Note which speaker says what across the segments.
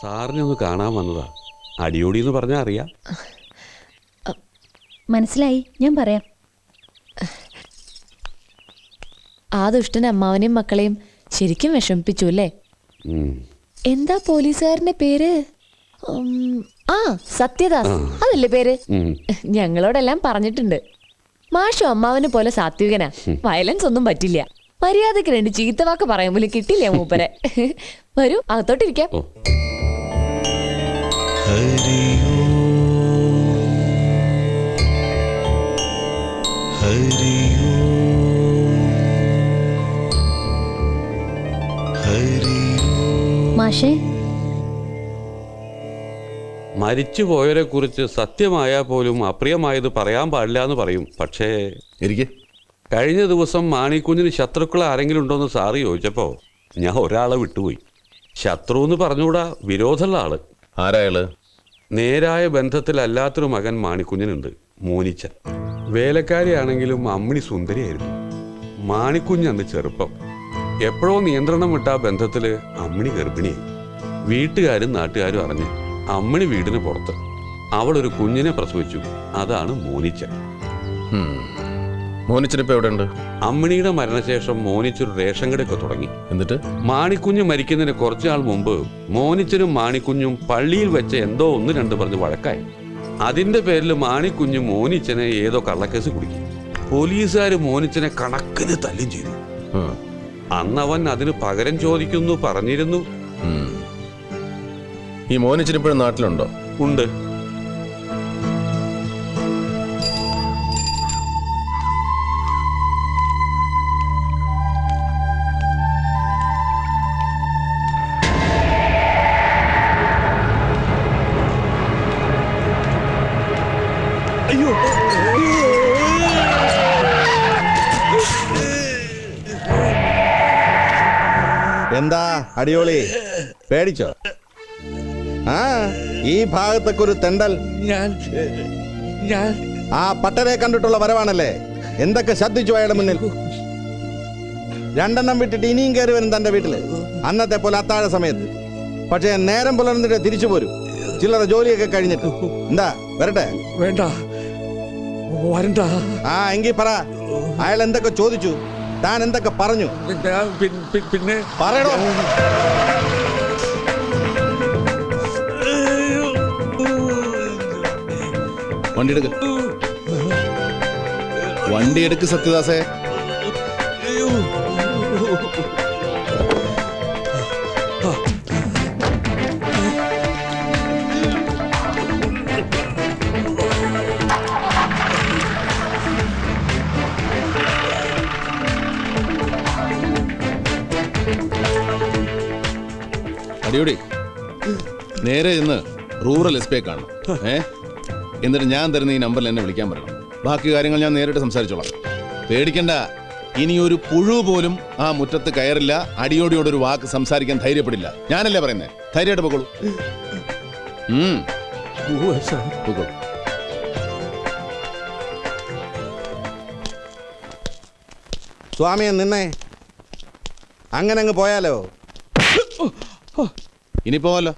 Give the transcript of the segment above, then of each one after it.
Speaker 1: സാറിനെ ഒന്ന് കാണാൻ വന്നതാ. അടിയോടി എന്ന് പറഞ്ഞാൽ അറിയാം.
Speaker 2: മനസ്സിലായി, ഞാൻ പറയാം.
Speaker 3: ആ ദുഷ്ടൻ അമ്മാവനെയും മക്കളെയും ശരിക്കും വിഷമിപ്പിച്ചു അല്ലേ? എന്താ പോലീസുകാരന്റെ പേര്? ആ, സത്യദാസ് അതല്ലേ പേര്? ഞങ്ങളോടെല്ലാം പറഞ്ഞിട്ടുണ്ട്. മാഷു അമ്മാവനെ പോലെ സാത്വികനാ, വയലൻസ് ഒന്നും പറ്റില്ല. മര്യാദക്ക് 2 ചീത്തവാക്ക് പറയുമ്പോൾ കിട്ടില്ല മൂപ്പരെ. വരൂ, അകത്തോട്ടിരിക്കാം.
Speaker 2: മാഷേ,
Speaker 1: മരിച്ചുപോയവരെ കുറിച്ച് സത്യമായാൽ പോലും അപ്രിയമായത് പറയാൻ പാടില്ല എന്ന് പറയും. പക്ഷേ കഴിഞ്ഞ ദിവസം മാണിക്കുഞ്ഞിന് ശത്രുക്കൾ ആരെങ്കിലും ഉണ്ടോയെന്ന് സാറ് ചോദിച്ചപ്പോൾ ഞാൻ ഒരാളെ വിട്ടുപോയി. ശത്രു എന്ന് പറഞ്ഞുകൂടാ, വിരോധമുള്ള ആള്.
Speaker 4: ആരായാള്?
Speaker 1: നേരായ ബന്ധത്തിലല്ലാത്തൊരു മകൻ മാണിക്കുഞ്ഞിനുണ്ട്, മോനിച്ച. വേലക്കാരിയാണെങ്കിലും അമ്മിണി സുന്ദരിയായിരുന്നു. മാണിക്കുഞ്ഞ് അന്ന് ചെറുപ്പം. എപ്പോഴോ നിയന്ത്രണം വിട്ട ആ ബന്ധത്തിൽ അമ്മിണി ഗർഭിണിയായി. വീട്ടുകാരും നാട്ടുകാരും അറിഞ്ഞ് അമ്മിണി വീടിന് പുറത്ത്. അവളൊരു കുഞ്ഞിനെ പ്രസവിച്ചു. അതാണ് മോനിച്ചൻ.
Speaker 4: മോനിച്ചനിപ്പോ എവിടെ ഉണ്ട്?
Speaker 1: അമ്മിണിയുടെ മരണശേഷം മോനിച്ചൊരു റേഷൻ കടയൊക്കെ തുടങ്ങി.
Speaker 4: എന്നിട്ട്
Speaker 1: മാണിക്കുഞ്ഞ് മരിക്കുന്നതിന് കുറച്ചുനാൾ മുമ്പ് മോനിച്ചനും മാണിക്കുഞ്ഞും പള്ളിയിൽ വെച്ച് എന്തോ 1-2 പറഞ്ഞ് വഴക്കായി. അതിന്റെ പേരിൽ മാണിക്കുഞ്ഞ് മോനിച്ചനെ ഏതോ കള്ളക്കേസ് കുടുക്കി. പോലീസുകാർ മോനിച്ചനെ കണക്കിന് തല്ലും ചെയ്തു. അന്നവൻ അതിന് പകരം ചോദിക്കുന്നു പറഞ്ഞിരുന്നു.
Speaker 4: ഈ മോനിച്ചനിപ്പോഴും നാട്ടിലുണ്ടോ?
Speaker 1: ഉണ്ട്.
Speaker 5: എന്താ അടിയോളി, പേടിച്ചോ? ആ, ഈ ഭാഗത്തൊക്കെ ഒരു തെണ്ടൽ. ആ പട്ടരെ കണ്ടിട്ടുള്ള വരവാണല്ലേ? എന്തൊക്കെ ശ്രദ്ധിച്ചു അയാളുടെ മുന്നിൽ. 2 വിട്ടിട്ട് ഇനിയും കയറി വരും തന്റെ വീട്ടില്, അന്നത്തെ പോലെ അത്താഴ സമയത്ത്. പക്ഷേ നേരം പുലർന്നിട്ട് തിരിച്ചു പോരും, ചില്ലറ ജോലിയൊക്കെ കഴിഞ്ഞിട്ട്. എന്താ വരട്ടെ?
Speaker 6: വേണ്ട, വരണ്ട.
Speaker 5: ആ, എങ്കിൽ പറ, അയാൾ എന്തൊക്കെ ചോദിച്ചു, താൻ എന്തൊക്കെ പറഞ്ഞു?
Speaker 6: പിന്നെ
Speaker 5: പറയണോ?
Speaker 4: വണ്ടി എടുക്ക് സത്യദാസേ. അടിയോടി, നേരെ ഇന്ന് റൂറൽ എസ് പി കാണണം. എന്നിട്ട് ഞാൻ തരുന്ന ഈ നമ്പറിൽ എന്നെ വിളിക്കാൻ പറയണം. ബാക്കി കാര്യങ്ങൾ ഞാൻ നേരിട്ട് സംസാരിച്ചോളാം. പേടിക്കണ്ട, ഇനി ഒരു പുഴു പോലും ആ മുറ്റത്ത് കയറില്ല. അടിയോടിയോടൊരു വാക്ക് സംസാരിക്കാൻ ധൈര്യപ്പെടില്ല. ഞാനല്ലേ പറയുന്നേ, ധൈര്യമായിട്ട് പോകോളൂ. പോകോളൂ.
Speaker 5: സ്വാമിയെ നിന്നേ, അങ്ങനെ അങ്ങ് പോയാലോ?
Speaker 4: ഇനി പോവല്ലോ.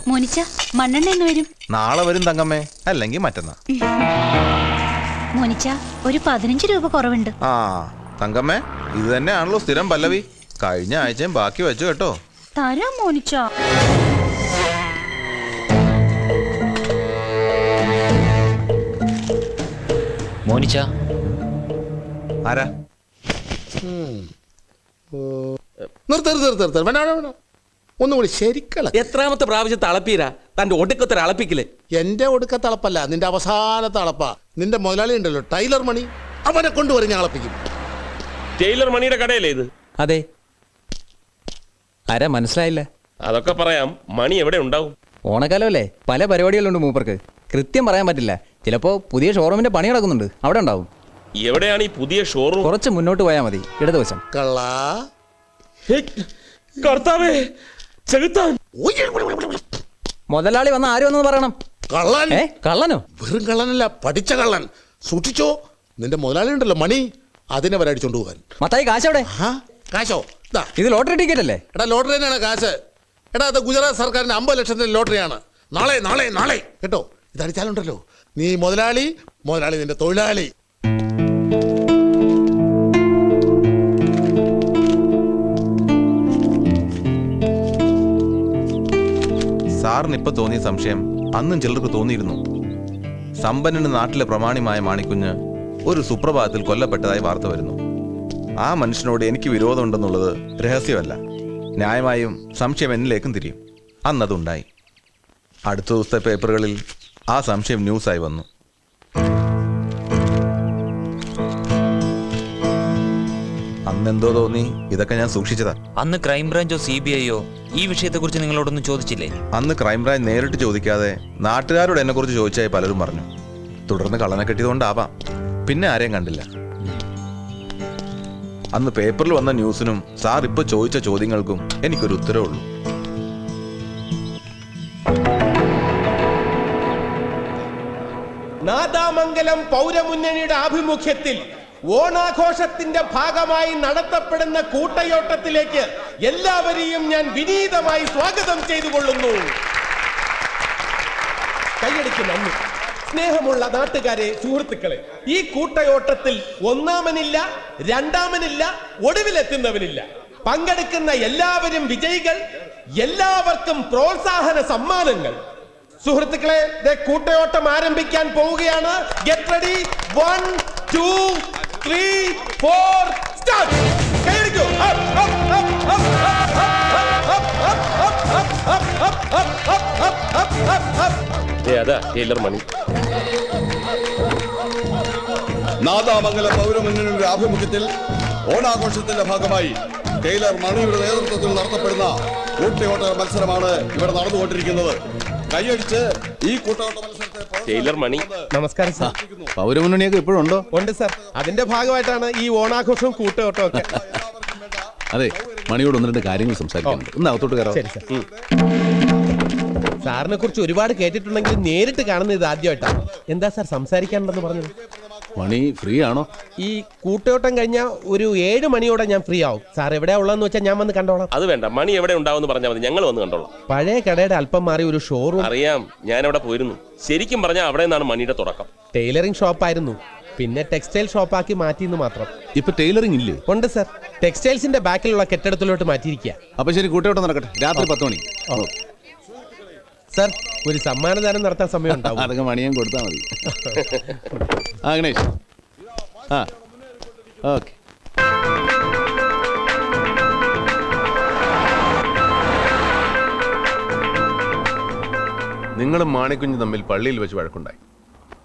Speaker 2: മോനിച്ച, മണ്ണെണ്ണ എന്ന് വരും?
Speaker 7: നാളെ വരും തങ്കമ്മേ, അല്ലെങ്കിൽ മറ്റന്നാ.
Speaker 2: മോനിച്ച, ഒരു 15 രൂപ കുറവുണ്ട്.
Speaker 7: ആ തങ്കമ്മേ, ഇത് തന്നെയാണല്ലോ സ്ഥിരം പല്ലവി. കഴിഞ്ഞ ആഴ്ചയും ബാക്കി വെച്ചു കേട്ടോ.
Speaker 2: തരാം മോനിച്ച.
Speaker 8: മോനിച്ച
Speaker 7: ആരാ?
Speaker 6: നിർത്തരുത്, വേണ്ട. ഒന്നുകൂടി ശരിക്കള.
Speaker 9: എത്രാമത്തെ പ്രാവശ്യം തളപ്പീരാ തന്റെ ഒടുക്കത്തെ അളപ്പിക്കല്?
Speaker 6: എന്റെ ഒടുക്കത്തെ അളപ്പല്ല, നിന്റെ അവസാനത്തെ അളപ്പാ. നിന്റെ മുതലാളി ഉണ്ടല്ലോ, ടൈലർ മണി, അവനെ കൊണ്ടുവരും ഞാൻ അളപ്പിക്കും.
Speaker 9: ടൈലർ മണിയുടെ കടയല്ലേ ഇത്?
Speaker 8: അതെ. ആരാ മനസ്സിലായില്ല?
Speaker 9: അതൊക്കെ പറയാം. മണി എവിടെ ഉണ്ടാവും?
Speaker 8: ഓണക്കാലമല്ലേ, പല പരിപാടികളുണ്ട് മൂപ്പർക്ക്. കൃത്യം പറയാൻ പറ്റില്ല. ചിലപ്പോൾ പുതിയ ഷോറൂമിന്റെ പണി നടക്കുന്നുണ്ട്, അവിടെ ഉണ്ടാവും.
Speaker 9: എവിടെയാണ് ഈ പുതിയ ഷോറൂം?
Speaker 8: കുറച്ച് മുന്നോട്ട് പോയാൽ മതി, ഇടതുവശം.
Speaker 6: കള്ളാ.
Speaker 9: കർത്താവേ, ചെകുത്താൻ!
Speaker 8: മുതലാളി വന്ന ആരും ഒന്നും പറയണം.
Speaker 6: കള്ളൻ.
Speaker 8: കള്ളനോ?
Speaker 6: വെറും കള്ളനല്ല, പഠിച്ച കള്ളൻ. സൂക്ഷിച്ചോ, നിന്റെ മുതലാളി ഉണ്ടല്ലോ മണി, അതിനെ വരെ അടിച്ചോണ്ട് പോകാൻ.
Speaker 8: മത്തായി കാശ് എവിടെ?
Speaker 6: കാശോ? ഇതാ.
Speaker 8: ഇത് ലോട്ടറി ടിക്കറ്റ് അല്ലേ?
Speaker 6: എടാ ലോട്ടറി തന്നെയാണ് കാശ്. എടാ അത് ഗുജറാത്ത് സർക്കാരിന്റെ 50 ലക്ഷത്തിന്റെ ലോട്ടറിയാണ്. നാളെ നാളെ നാളെ കേട്ടോ, ഇത് അടിച്ചാലുണ്ടല്ലോ നീ മുതലാളി, മുതലാളി നിന്റെ തൊഴിലാളി.
Speaker 7: സാറിന് ഇപ്പൊ തോന്നിയ സംശയം അന്നും ചിലർക്ക് തോന്നിയിരുന്നു. സമ്പന്നന് നാട്ടിലെ പ്രമാണിമായ മാണിക്കുഞ്ഞ് ഒരു സുപ്രഭാതത്തിൽ കൊല്ലപ്പെട്ടതായി വാർത്ത വരുന്നു. ആ മനുഷ്യനോട് എനിക്ക് വിരോധമുണ്ടെന്നുള്ളത് രഹസ്യമല്ല. ന്യായമായും സംശയം എന്നിലേക്കും തിരിയും. അന്നതുണ്ടായി. അടുത്ത ദിവസത്തെ പേപ്പറുകളിൽ ആ സംശയം ന്യൂസായി വന്നു. അന്നെന്തോ തോന്നി ഇതൊക്കെ ഞാൻ സൂക്ഷിച്ചതാ.
Speaker 8: അന്ന് ക്രൈംബ്രാഞ്ചോ CBI ഈ വിഷയത്തെക്കുറിച്ച് നിങ്ങളോടൊന്നും ചോദിച്ചില്ലേ?
Speaker 7: അന്ന് ക്രൈംബ്രാഞ്ച് നേരിട്ട് ചോദിക്കാതെ നാട്ടുകാരോട് എന്നെ കുറിച്ച് ചോദിച്ചായി പലരും പറഞ്ഞു. തുടർന്ന് കള്ളനെ കെട്ടിയതുകൊണ്ടാവാം. പിന്നെ ആരെയും കണ്ടില്ല. അന്ന് പേപ്പറിൽ വന്ന ന്യൂസിനും സാർ ഇപ്പൊ ചോദിച്ച ചോദ്യങ്ങൾക്കും എനിക്കൊരു ഉത്തരവേ ഉള്ളൂ.
Speaker 10: നാദാമംഗലം പൗരമുന്നണിയുടെ ആഭിമുഖ്യത്തിൽ ഓണാഘോഷത്തിന്റെ ഭാഗമായി നടത്തപ്പെടുന്ന കൂട്ടയോട്ടത്തിലേക്ക് എല്ലാവരെയും ഞാൻ വിനീതമായി സ്വാഗതം ചെയ്തുകൊള്ളുന്നു. കൈയടിക്ക് നന്ദി. സ്നേഹമുള്ള നാട്ടുകാരെ, സുഹൃത്തുക്കളെ, ഈ കൂട്ടയോട്ടത്തിൽ ഒന്നാമനില്ല, രണ്ടാമനില്ല, ഒടുവിലെത്തുന്നവനില്ല. പങ്കെടുക്കുന്ന എല്ലാവരും വിജയികൾ, എല്ലാവർക്കും പ്രോത്സാഹന സമ്മാനങ്ങൾ. സുഹൃത്തുക്കളെ, കൂട്ടയോട്ടം ആരംഭിക്കാൻ പോവുകയാണ്. Get ready. 1 2 3 4 സ്റ്റാർട്ട്. കൈയടിക്കൂ.
Speaker 9: അതാ ടൈലർ മണി.
Speaker 11: നാദാമംഗലം പൗരമുന്നണിയുടെ ആഭിമുഖ്യത്തിൽ ഓണാഘോഷത്തിന്റെ ഭാഗമായി ടൈലർ മണിയുടെ നേതൃത്വത്തിൽ നടത്തപ്പെടുന്ന കൂട്ടയോട്ട മത്സരമാണ് ഇവിടെ നടന്നുകൊണ്ടിരിക്കുന്നത്. കൈയടിച്ച് ഈ കൂട്ടയോട്ട മത്സരത്തെ
Speaker 9: ടൈലർ മണി.
Speaker 10: നമസ്കാരം സാർ.
Speaker 4: പൗരമുന്നണിയൊക്കെ ഇപ്പോഴും ഉണ്ടോ?
Speaker 10: ഉണ്ട് സാർ. അതിന്റെ ഭാഗമായിട്ടാണ് ഈ ഓണാഘോഷവും കൂട്ടയോട്ടവും ഒക്കെ.
Speaker 4: അതെ, മണിയോട് 1-2 കാര്യങ്ങൾ സംസാരിക്കാനുണ്ട്. ഒന്ന് അകത്തോട്ട് കയറാം.
Speaker 10: ശരി സാർ. സാറിനെ കുറിച്ച് ഒരുപാട് കേട്ടിട്ടുണ്ടെങ്കിൽ നേരിട്ട് കാണുന്നത് ഇത് ആദ്യമായിട്ടാണ്. എന്താ സാർ സംസാരിക്കാനുണ്ടെന്ന് പറഞ്ഞത്?
Speaker 4: മണി ഫ്രീ ആണോ?
Speaker 10: ഈ കൂട്ടയോട്ടം കഴിഞ്ഞാൽ ഒരു 7 മണിയോടെ ഞാൻ ഫ്രീ ആവും. സാർ എവിടെയാ ഉള്ളതെന്ന് വെച്ചാൽ ഞാൻ വന്ന് കണ്ടോളാം.
Speaker 9: അത് വേണ്ട, മണി എവിടെ ഉണ്ടാവും പറഞ്ഞാൽ മതി, ഞങ്ങൾ വന്ന് കണ്ടോളാം.
Speaker 10: പഴയ കടയുടെ അല്പം മാറി ഒരു ഷോറൂം.
Speaker 9: അറിയാം, ഞാൻ അവിടെ പോയിരുന്നു. ശരിക്കും പറഞ്ഞാൽ അവിടെ നിന്നാണ് മണിയുടെ തുടക്കം.
Speaker 10: ടൈലറിംഗ് ഷോപ്പായിരുന്നു, പിന്നെ ടെക്സ്റ്റൈൽ ഷോപ്പാക്കി മാറ്റിയെന്ന് മാത്രം.
Speaker 4: ഇപ്പൊ ടൈലറിംഗ് ഇല്ലേ?
Speaker 10: ഉണ്ട് സാർ. ടെക്സ്റ്റൈൽസിന്റെ ബാക്കിലുള്ള കെട്ടിടത്തിലോട്ട് മാറ്റിയിരിക്കുക.
Speaker 4: അപ്പൊ ശരി, കൂട്ടയോട്ടം നടക്കട്ടെ. രാത്രി 10 മണി.
Speaker 10: സാർ, ഒരു സമ്മാനദാനം നടത്താൻ സമയം ഉണ്ടാവും.
Speaker 4: അതൊക്കെ മണിയാൻ കൊടുത്താൽ മതി. ആ ഗണേഷ്. ആ ഓക്കെ. നിങ്ങളും മാണിക്കുഞ്ഞ് തമ്മിൽ പള്ളിയിൽ വെച്ച് വഴക്കുണ്ടായി.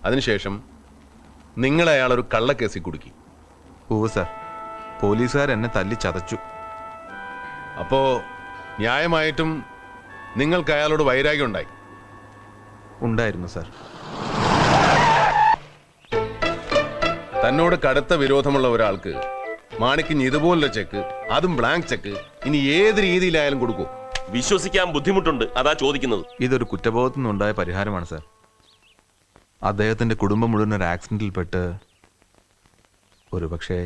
Speaker 4: അതിനുശേഷം നിങ്ങൾ അയാളൊരു കള്ളക്കേസിൽ കുടുക്കി.
Speaker 7: ഓ സാർ, പോലീസുകാർ എന്നെ തല്ലി ചതച്ചു.
Speaker 4: അപ്പോ ന്യായമായിട്ടും നിങ്ങൾക്ക് അയാളോട് വൈരാഗ്യം ഉണ്ടായി?
Speaker 7: ഉണ്ടായിരുന്നു സാർ.
Speaker 4: തന്നോട് കടുത്ത വിരോധമുള്ള ഒരാൾക്ക് മാണിക്കുഞ്ഞ് ഇതുപോലുള്ള ചെക്ക്, അതും ബ്ലാങ്ക് ചെക്ക്, ഇനി ഏത് രീതിയിലായാലും കൊടുക്കൂ?
Speaker 9: വിശ്വസിക്കാൻ ബുദ്ധിമുട്ടുണ്ട്, അതാ ചോദിക്കുന്നത്.
Speaker 7: ഇതൊരു കുറ്റബോധത്തിൽ നിന്നുണ്ടായ പരിഹാരമാണ് സാർ. അദ്ദേഹത്തിന്റെ കുടുംബം മുഴുവൻ ഒരു ആക്സിഡന്റിൽപ്പെട്ട് ഒരുപക്ഷെ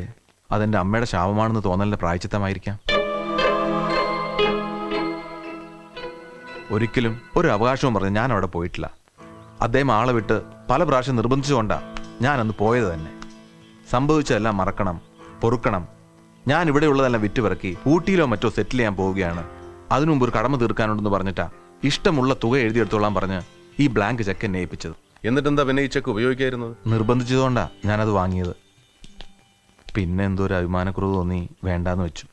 Speaker 7: അതെന്റെ അമ്മയുടെ ശാപമാണെന്ന് തോന്നലിന്റെ പ്രായച്ചിത്തമായിരിക്കാം. ഒരിക്കലും ഒരു അവകാശവും പറഞ്ഞ് ഞാൻ അവിടെ പോയിട്ടില്ല. അദ്ദേഹം ആളെ വിട്ട് പല പ്രാവശ്യം നിർബന്ധിച്ചുകൊണ്ടാ ഞാൻ അന്ന് പോയത് തന്നെ. സംഭവിച്ചതെല്ലാം മറക്കണം, പൊറുക്കണം. ഞാൻ ഇവിടെയുള്ളതെല്ലാം വിറ്റുപിറക്കി ഊട്ടിയിലോ മറ്റോ സെറ്റിൽ ചെയ്യാൻ പോവുകയാണ്. അതിനുമുമ്പ് ഒരു കടമ തീർക്കാനുണ്ടെന്ന് പറഞ്ഞിട്ടാ ഇഷ്ടമുള്ള തുക എഴുതിയെടുത്തോളാൻ പറഞ്ഞ് ഈ ബ്ലാങ്ക് ചെക്ക് എന്നെ ഏൽപ്പിച്ചത്.
Speaker 4: എന്നിട്ടെന്താ പിന്നെ ഈ ചെക്ക് ഉപയോഗിക്കായിരുന്നത്?
Speaker 7: നിർബന്ധിച്ചതുകൊണ്ടാ ഞാനത് വാങ്ങിയത്. പിന്നെ എന്തോ ഒരു അഭിമാനക്കുറവ് തോന്നി വേണ്ടാന്ന് വെച്ചു.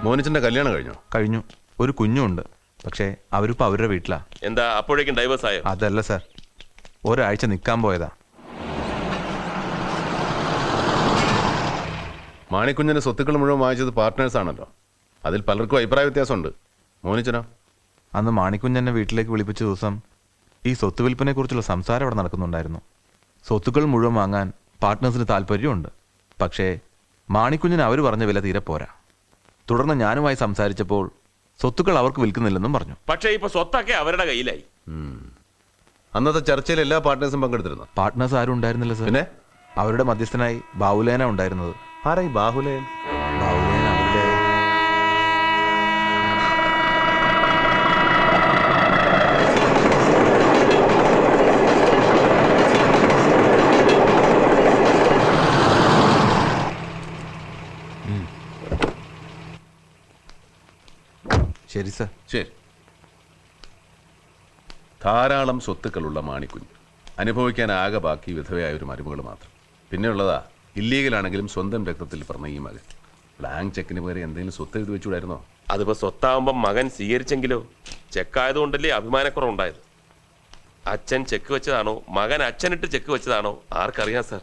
Speaker 4: മോനിച്ചന്റെ കല്യാണം കഴിഞ്ഞോ?
Speaker 7: കഴിഞ്ഞു. ഒരു കുഞ്ഞുണ്ട്. പക്ഷേ അവരിപ്പോ അവരുടെ വീട്ടിലാ.
Speaker 9: എന്താ അപ്പോഴേക്കും ഡൈവേഴ്സ് ആയോ?
Speaker 7: അതല്ല സാർ, ഒരാഴ്ച നിൽക്കാൻ പോയതാ.
Speaker 4: മാണിക്കുഞ്ഞിന്റെ സ്വത്തുക്കൾ മുഴുവൻ വാങ്ങിച്ചത് പാർട്ട്നേഴ്സ് ആണല്ലോ. അതിൽ പലർക്കും അഭിപ്രായ വ്യത്യാസമുണ്ട്. മോനിച്ചനോ?
Speaker 7: അന്ന് മാണിക്കുഞ്ഞെന്നെ വീട്ടിലേക്ക് വിളിപ്പിച്ച ദിവസം ഈ സ്വത്ത് വിൽപ്പനെ കുറിച്ചുള്ള സംസാരം അവിടെ നടക്കുന്നുണ്ടായിരുന്നു. സ്വത്തുക്കൾ മുഴുവൻ വാങ്ങാൻ പാർട്ട്നേഴ്സിന് താല്പര്യമുണ്ട്. പക്ഷേ മാണിക്കുഞ്ഞിന് അവർ പറഞ്ഞ വില തീരെ പോരാ. തുടർന്ന് ഞാനുമായി സംസാരിച്ചപ്പോൾ സ്വത്തുക്കൾ അവർക്ക് വിൽക്കുന്നില്ലെന്നും പറഞ്ഞു.
Speaker 9: പക്ഷേ ഇപ്പൊ സ്വത്തൊക്കെ അവരുടെ കയ്യിലായി.
Speaker 4: അന്നത്തെ ചർച്ചയിൽ എല്ലാ പാർട്ട്നേഴ്സും പങ്കെടുത്തിരുന്നു.
Speaker 7: പാർട്ട്നേഴ്സ് ആരും ഉണ്ടായിരുന്നില്ല സർ.
Speaker 4: പിന്നെ
Speaker 7: അവരുടെ മധ്യസ്ഥനായി ബാഹുലേന ഉണ്ടായിരുന്നത്.
Speaker 4: ആരാ ഈ ബാഹുലേൻ?
Speaker 7: ബാഹുലേന അവരുടെ ശരി സർ.
Speaker 4: ശരി. ധാരാളം സ്വത്തുക്കളുള്ള മാണിക്കുഞ്ഞ്, അനുഭവിക്കാൻ ആകെ ബാക്കി വിധവയായ ഒരു മരുമകൾ മാത്രം. പിന്നെയുള്ളതാ ഇല്ലീഗലാണെങ്കിലും സ്വന്തം രക്തത്തിൽ പറഞ്ഞ ഈ മകൻ. ബ്ലാങ്ക് ചെക്കിന് പകരം എന്തെങ്കിലും സ്വത്ത് എഴുതി വെച്ചുകൂടായിരുന്നോ?
Speaker 9: അതിപ്പോ സ്വത്താവുമ്പോ മകൻ സ്വീകരിച്ചെങ്കിലോ? ചെക്കായതുകൊണ്ടല്ലേ അഭിമാനക്കുറവുണ്ടായത്. അച്ഛൻ ചെക്ക് വെച്ചതാണോ മകൻ അച്ഛനിട്ട് ചെക്ക് വെച്ചതാണോ ആർക്കറിയാം സാർ.